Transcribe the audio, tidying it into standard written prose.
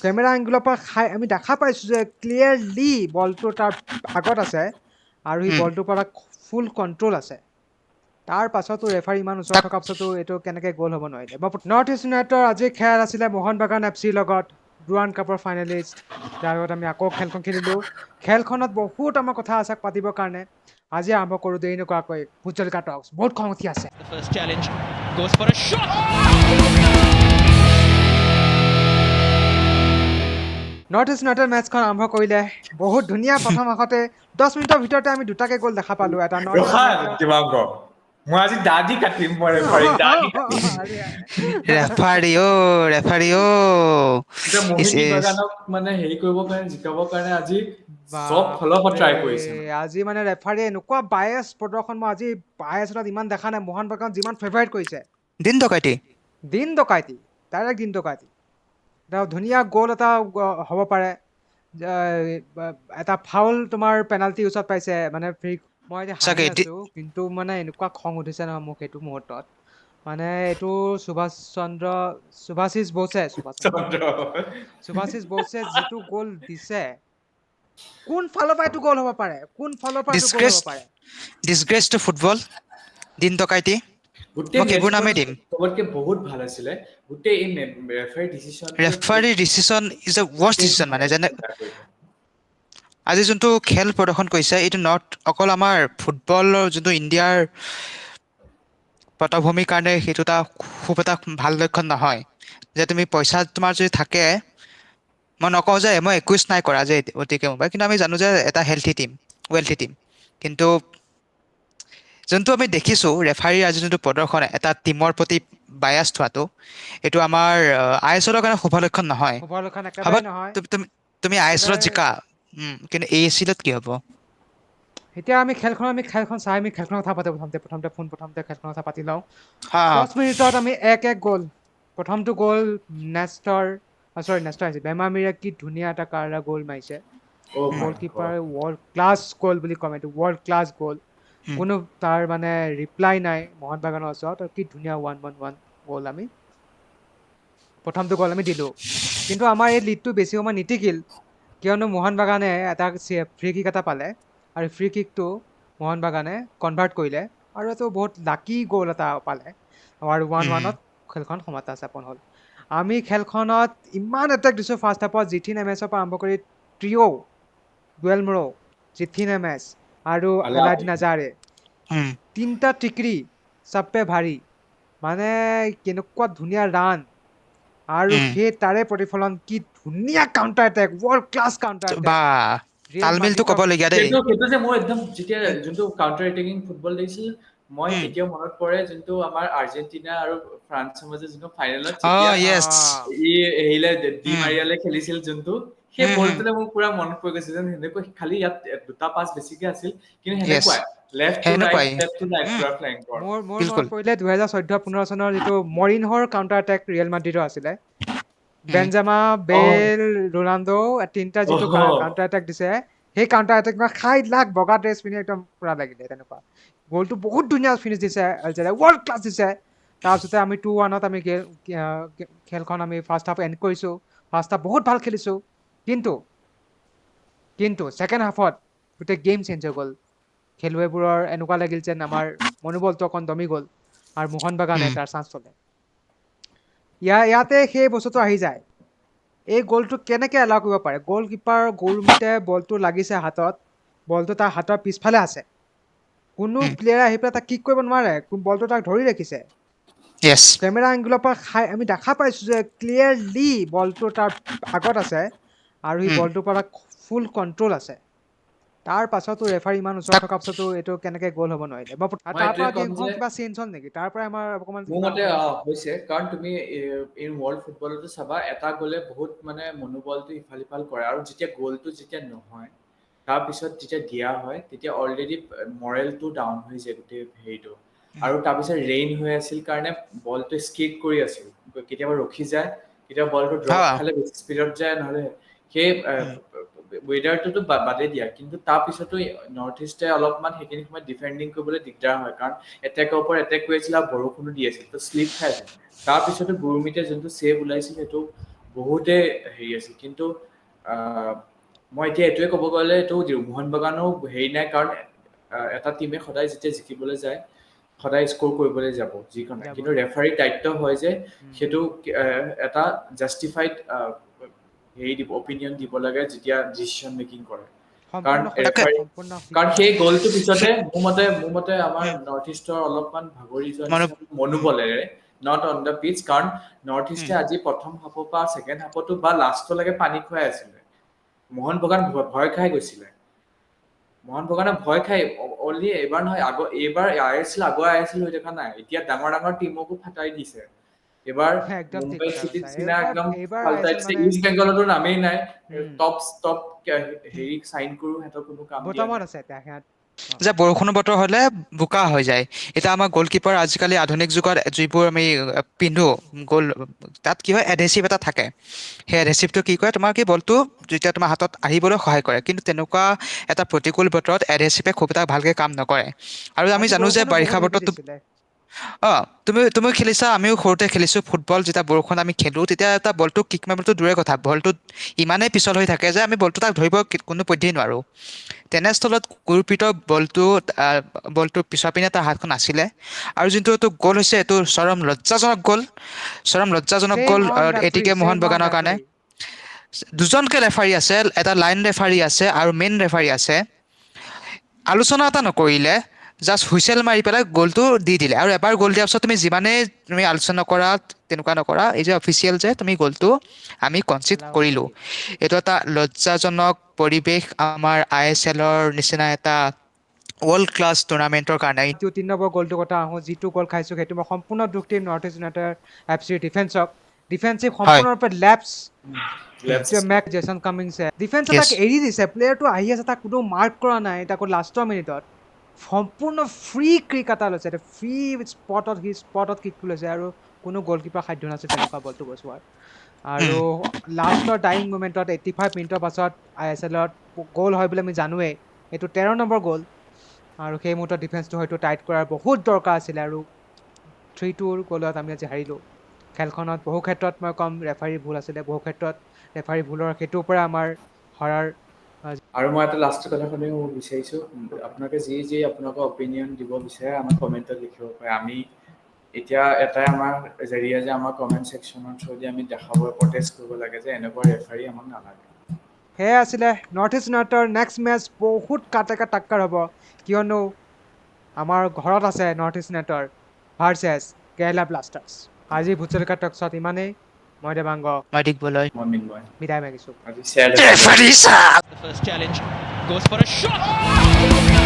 Camera এংগুলৰ পৰা আমি দেখা পাইছোঁ যে ক্লিয়াৰলি বলটো তাৰ আগত আছে আৰু সি বলটোৰ পৰা ফুল কণ্ট্ৰল আছে। তাৰ পাছতো ৰেফাৰী ইমান ওচৰত থকাৰ পাছতো এইটো কেনেকৈ গ'ল হ'ব নোৱাৰিলে। নৰ্থ ইষ্ট ইউনাইটেডৰ আজি খেল আছিলে মোহন বাগান এফচিৰ লগত, ডুৰাণ্ড কাপৰ ফাইনেলিষ্ট, যাৰ লগত আমি আকৌ খেলখন খেলিলোঁ। খেলখনত বহুত আমাৰ কথা আছে পাতিবৰ কাৰণে। আজি আৰম্ভ কৰোঁ দেৰি নকৰাকৈ ভোটজলিকা টক্স। বহুত খং উঠি আছে। নৰ্থ ইষ্ট ইউনাইটেড মেটচখন আৰম্ভ কৰিলে বহুত ধুনীয়া। প্ৰথম আহতে 10 মিনিটৰ ভিতৰতে আমি দুটাকে গ'ল দেখা পালো। এটা নৰ্থ ইষ্ট ইউনাইটেডৰ মই আজি দাদি কাটিম, মই ৰেফাৰীক দাদি কাটিম। ৰেফাৰী এতিয়া মোহিত বাগানক মানে হেৰি কৰিবৰ কাৰণে, জিকাবৰ কাৰণে আজি চব ফালৰ পৰা ট্ৰাই কৰিছে। আজি মানে ৰেফাৰীয়ে এনেকুৱা বায়াছ প্ৰদৰ্শন মই আজি বায়াছত ইমান দেখা নাই। মোহন বাগান যিমান ফেভাৰিট কৰিছে, দিন ডকাইতি, ডাইৰেক্ট দিন ডকাইতি। ধুনীয়া গ'ল এটা হ'ব পাৰে। এটা ফাউল তোমাৰ পেনাল্টি ওচৰত পাইছে, মানে ফ্ৰী। মই এতিয়া হাঁহি আছো, কিন্তু মানে এনেকুৱা খং উঠিছে নহয় মোক সেইটো মুহূৰ্তত। মানে এইটো সুভাশিষ বোছে যিটো গ'ল দিছে, কোন ফালৰ পৰা এইটো গ'ল হ'ব পাৰে? কোন ফালৰ পৰা এইটো গ'ল হ'ব পাৰে? ডিছগ্ৰেছ টু ফুটবল, দিন ডকাইতি। গোটেই মেচখন চবতকে বহুত ভাল আছিলে। গোটেই এই referee decision is the worst decision. মানে যেনে আজি যোনটো খেল প্ৰদৰ্শন কৰিছে, এইটো অকল আমাৰ ফুটবলৰ যোনটো ইণ্ডিয়াৰ পটভূমিৰ কাৰণে সেইটো এটা খুব এটা ভাল লক্ষণ নহয়। যে তুমি পইচা তোমাৰ যদি থাকে, মই নকওঁ যে মই একোৱেচ নাই কৰা যে অতিকে মোবাইল, কিন্তু আমি জানো যে এটা ৱেলথি টিম। কিন্তু যোনটো আমি দেখিছোঁ ৰেফাৰীৰ আজি যোনটো প্ৰদৰ্শন, এটা টিমৰ প্ৰতি বায়াষ্ট হোৱাটো, এইটো আমাৰ আই এছ এলৰ কাৰণে শুভ লক্ষণ নহয়। শুভলক্ষণ ভাবা একেবাৰে নহয়। তুমি আই এছ এলত জিকা, কিন্তু এ এছ এলত কি হ'ব? এতিয়া আমি খেলখন চাই আমি খেলখনৰ কথা পাতো। প্ৰথমতে খেলখনৰ কথা পাতি লওঁ। হা 10 মিনিটত আমি 1-1 গ'ল। প্ৰথমটো গ'ল নেষ্টৰ আহিছে বেমামিৰে কি ধুনীয়া এটা কাৰা গ'ল মাৰিছে। গ'লকিপাৰ ৱৰ্ল্ড ক্লাছ গ'ল বুলি ক'ম, এইটো ৱৰ্ল্ড ক্লাছ গ'ল। কোনো তাৰ মানে ৰিপ্লাই নাই মোহন বাগানৰ ওচৰত। কি ধুনীয়া 1-1 গ'ল আমি প্ৰথমটো গ'ল আমি দিলোঁ। কিন্তু আমাৰ এই লিডটো বেছি সময় নিটিকিল, কিয়নো মোহন বাগানে এটা ফ্ৰী কিক এটা পালে আৰু ফ্ৰী কিকটো মোহন বাগানে কনভাৰ্ট কৰিলে আৰু এইটো বহুত লাকি গ'ল এটা পালে আৰু 1-1ত খেলখন সমাপ্ত হ'ল। আমি খেলখনত ইমান এটেক দিছোঁ ফাৰ্ষ্ট হাফত। জিথিন এমএছৰ পৰা আৰম্ভ কৰি ডুৱেল মৰো, জিথিন এমএছ আৰু আলাদিন আজাৰে, তিনিটা টিকৰি চাপ্পে ভাৰী। মানে কেনেকুৱা ধুনীয়া ৰান আৰু সেই তাৰে প্ৰতিফলন, কি ধুনীয়া counter attack, world class counter attack. তালমিলটো ক'বলগীয়া দেই। সেইটো যে মই একদম যেতিয়া যোনটো কাউণ্টাৰ এটেকিং ফুটবল দেখিছিল, মই এতিয়াও মনত পৰে যোনটো আমাৰ আৰ্জেণ্টিনা আৰু ফ্ৰান্সৰ মাজত যোনটো ফাইনেলত যেতিয়া ডি মাৰিয়ালে খেলিছিল যোনটো, সেই বলটোলে মোৰ পুৰা মনত পৰি গৈছে যেন সেনেকৈ। খালি ইয়াত দুটা পাছ বেছিকে আছিল, কিন্তু সেনেকুৱাই লেফ্ট টু ৰাইট পুৰা ফ্লেংকৰ। মোৰ মনত পৰিলে 2014-15 চনৰ যিটো মৰিনহৰ কাউণ্টাৰ এটেক ৰিয়েল মাদ্ৰিদৰ আছিলে। বেনজেমা, বেল, ৰনাল্ডো তিনিটা যিটো কাউণ্টাৰ এটেক দিছে, সেই কাউণ্টাৰ এটেক খাই লাখ বগা ড্ৰেছ পিন্ধি একদম পুৰা লাগিলে তেনেকুৱা। গ'লটো বহুত ধুনীয়া ফিনিছ দিছে, ৱৰ্ল্ড ক্লাছ দিছে। তাৰপিছতে আমি 2-1ত আমি খেলখন আমি ফাৰ্ষ্ট হাফ এণ্ড কৰিছোঁ। ফাৰ্ষ্ট হাফ বহুত ভাল খেলিছোঁ, কিন্তু ছেকেণ্ড হাফত গোটেই গেম চেঞ্জ হৈ গ'ল। খেলুৱৈবোৰৰ এনেকুৱা লাগিল যেন আমাৰ মনোবলটো অকণ দমি গ'ল আৰু মোহন বাগানে তাৰ চান্স ল'লে। ইয়াতে সেই বস্তুটো আহি যায়, এই গ'লটো কেনেকৈ এলাউ কৰিব পাৰে? গ'লকিপাৰ গুৰমিতে বলটো লাগিছে হাতত, বলটো তাৰ হাতৰ পিছফালে আছে। কোনো প্লেয়াৰে আহি পেলাই তাক কিক কৰিব নোৱাৰে, বলটো তাক ধৰি ৰাখিছে। কেমেৰা এংগুলৰ পৰা আমি দেখা পাইছোঁ যে ক্লিয়াৰলি বলটো তাৰ আগত আছে আৰু সি বলটোৰ পৰা ফুল কণ্ট্ৰল আছে। তাৰ পাছতো ৰেফাৰী ইমান ওচৰত থকাৰ পাছতো এইটো কেনেকৈ গ'ল হ'ব নোৱাৰিলে? তাৰ পৰা গেমখন কিবা চেঞ্জ হ'ল নেকি? তাৰ পৰা আমাৰ অকণমান মোৰ মতে হৈছে, কাৰণ তুমি ৱৰ্ল্ড ফুটবলতো চাবা, এটা গ'লে বহুত মানে মনোবলটো ইফাল সিফাল কৰে। আৰু যেতিয়া গ'লটো যেতিয়া নহয়, তাৰপিছত যেতিয়া দিয়া হয়, তেতিয়া অলৰেডি মৰেলটো ডাউন হৈ যায় গোটেই হেৰিটো। আৰু তাৰপিছত ৰেইন হৈ আছিল কাৰণে বলটো স্কেট কৰি আছিল, কেতিয়াবা ৰখি যায়, কেতিয়াবা বলটো ড্ৰপ খালে বেছি স্পীডত যায়, নহ'লে সেই ৱেডাৰটোতো বাদেই দিয়া, কিন্তু তাৰপিছতো নৰ্থ ইষ্টে অলপমান সেইখিনি সময়ত ডিফেণ্ডিং কৰিবলৈ দিগদাৰ হয়, কাৰণ এটেকৰ ওপৰত এটেক কৰি আছিল আৰু বৰষুণো দি আছিল, তো শ্লিপ খাই আছিল। তাৰপিছতো গুৰুমিতে যোনটো ছেভ ওলাইছিল, সেইটো বহুতে হেৰি আছিল কিন্তু মই এতিয়া এইটোৱে ক'ব গ'লে এইটো মোহন বাগানো হেৰি নাই কাৰণ এটা টিমে সদায় যেতিয়া জিকিবলৈ যায় সদায় স্ক'ৰ কৰিবলৈ যাব যিকোনো যাব, কিন্তু যাব। ৰেফাৰীৰ দায়িত্ব হয় যে উম। সেইটো এটা জাষ্টিফাইড হেৰি দিব অপিনিয়ন দিব লাগে যেতিয়া ডিচিশ্যন মেকিং কৰে কাৰণ সম্পূৰ্ণ সত্য, তাকে ৰেফাৰী সম্পূৰ্ণ কাৰণ সত্য। সেই গ'লটোৰ পিছতে মোৰ মতে আমাৰ নৰ্থ ইষ্টৰ অলপমান ভাগৰি যোৱা মানে নিচিনা মনোবলেৰে নট অন দ্য পিচ কাৰণ নৰ্থ ইষ্টে আজি প্ৰথম হাফৰ পৰা ছেকেণ্ড হাফতো বা লাষ্টলৈকে পানী খুৱাই আছিলে মোহন বাগান ভয় খাই গৈছিলে মোহন বাগানে ভয় খাই অনলি এইবাৰ নহয় এইবাৰ ISL আগুৱাই ISL হৈ থকা নাই এতিয়া ডাঙৰ ডাঙৰ টিমকো ফাটাই দিছে এবাৰ একদম ঠিক মুম্বাই কথা চিটিৰ কৈছা। নিচিনা একদম এইবাৰ ফাল্টাই ISL দিছে মানে ইষ্ট বেংগলতো নামেই নাই উম, টপ হেৰি চাইন কৰো সিহঁতৰ কোনো কাম দিয়া বটমত নাই আছে এতিয়া সিহঁত। যে বৰষুণৰ বতৰ হলে বোকা হৈ যায় এতিয়া আমাৰ গ'লকিপাৰ আজিকালি আধুনিক যুগত যিবোৰ আমি পিন্ধো গ'ল তাত কি হয় এডহেচিভ এটা থাকে সেই এডহেচিভটো কি কৰে তোমাৰ কি বলটো যেতিয়া তোমাৰ হাতত আহিবলৈ সহায় কৰে কিন্তু তেনেকুৱা এটা প্ৰতিকূল বতৰত এডহেচিভে খুব এটা ভালকে কাম নকৰে আৰু আমি আজি জানো যে বৰষুণো বাৰিষা বহুত হেভি বতৰতো দিছিলে। তুমি খেলিছা আমিও সৰুতে খেলিছো ফুটবল যেতিয়া বৰষুণ আমি খেলো তেতিয়া এটা বলটো কিক মাৰিবটো দূৰে কথা বলটো ইমানেই পিছল হৈ থাকে যে আমি বলটো তাক ধৰিব কোনো পধ্যেই নোৱাৰো তেনেস্থলত গুৰুপিতৰ বলটোৰ পিছৰ পিনে তাৰ হাতখন আছিলে আৰু যোনটো এইটো গ'ল হৈছে এইটো চৰম লজ্জাজনক Shame গ'ল on referee, এটিকে মোহন shame on বাগানৰ কাৰণে referee. দুজনকে ৰেফাৰী আছে এটা লাইন ৰেফাৰী আছে আৰু মেইন ৰেফাৰী আছে আলোচনা এটা নকৰিলে জাষ্ট হুইচেল মাৰি পেলাই গ'লটো দি দিলে আৰু এবাৰ গ'ল দিয়াৰ পিছত তুমি যিমানেই তুমি আলোচনা কৰা তেনেকুৱা নকৰা এই যে অফিচিয়েল যে তুমি গ'লটো আমি কনচিড Allow কৰিলো কৰি। এইটো এটা লজ্জাজনক পৰিৱেশ আমাৰ ISLৰ নিচিনা এটা ৱৰ্ল্ড ক্লাছ টুৰ্ণামেণ্টৰ কাৰণে 3 নম্বৰ গ'লটোৰ কথা আহোঁ যিটো গ'ল খাইছো সেইটো মই সম্পূৰ্ণ দুখ দিম নৰ্থ ইষ্ট ইউনাইটেড FC ডিফেন্সক ডিফেন্সিভ হয় সম্পূৰ্ণৰূপে লেপছ লেফ্ট মেক জেছন কামিংছে ডিফেন্সে য়েছ তাক এৰি দিছে প্লেয়াৰটো আহি আছে তাক কোনো মাৰ্ক কৰা নাই তাকো লাষ্টৰ মিনিটত সম্পূৰ্ণ ফ্ৰী কিক এটা লৈছে ফ্ৰী স্পটত কিকটো লৈছে আৰু কোনো গ'লকিপাৰ সাধ্য নাছিল তেনেকুৱা বলটো বচোৱাৰ আৰু লাষ্টৰ ডাইং মুমেণ্টত 85 মিনিটৰ পাছত ISLত গ'ল হয় বুলি আমি জানোৱেই এইটো 13 নম্বৰ গ'ল আৰু সেই মুহূৰ্তত ডিফেন্সটো হয়তো টাইট কৰাৰ বহুত দৰকাৰ আছিলে আৰু 3-2 গ'লত আমি আজি হাৰিলোঁ খেলখনত বহু ক্ষেত্ৰত মই ক'ম ৰেফাৰীৰ ভুল আছিলে বহু ক্ষেত্ৰত ৰেফাৰীৰ ভুলৰ সেইটোৰ পৰা আমাৰ হৰাৰ আৰু মই এটা লাষ্ট কথা শুনিব বিচাৰিছো আপোনালোকে যি আপোনালোকৰ অপিনিয়ন দিব বিচাৰে আমাৰ কমেণ্টত লিখিব পাৰে আমি এতিয়া এটাই আমাৰ জৰিয়া যে আমাৰ কমেণ্ট ছেকশ্যনৰ থ্ৰুদি আমি দেখাব প্ৰটেষ্ট কৰিব লাগে যে এনেকুৱা ৰেফাৰী আমাক নালাগে সেয়াই আছিলে নৰ্থ ইষ্ট ইউনাইটেডৰ নেক্সট মেচ বহুত কাটেকা টাক্কাৰ হ'ব কিয়নো আমাৰ ঘৰত আছে নৰ্থ ইষ্ট ইউনাইটেডৰ ভাৰ্চেছ কেৰেলা ব্লাষ্টাৰ্ছ আজি ভুচেলকা টকছত ইমানেই মই দেৱাংগ মই দিগবলৈ মই মিনময় বিদায় মাগিছোঁ আজি share referee The first challenge goes for a shot.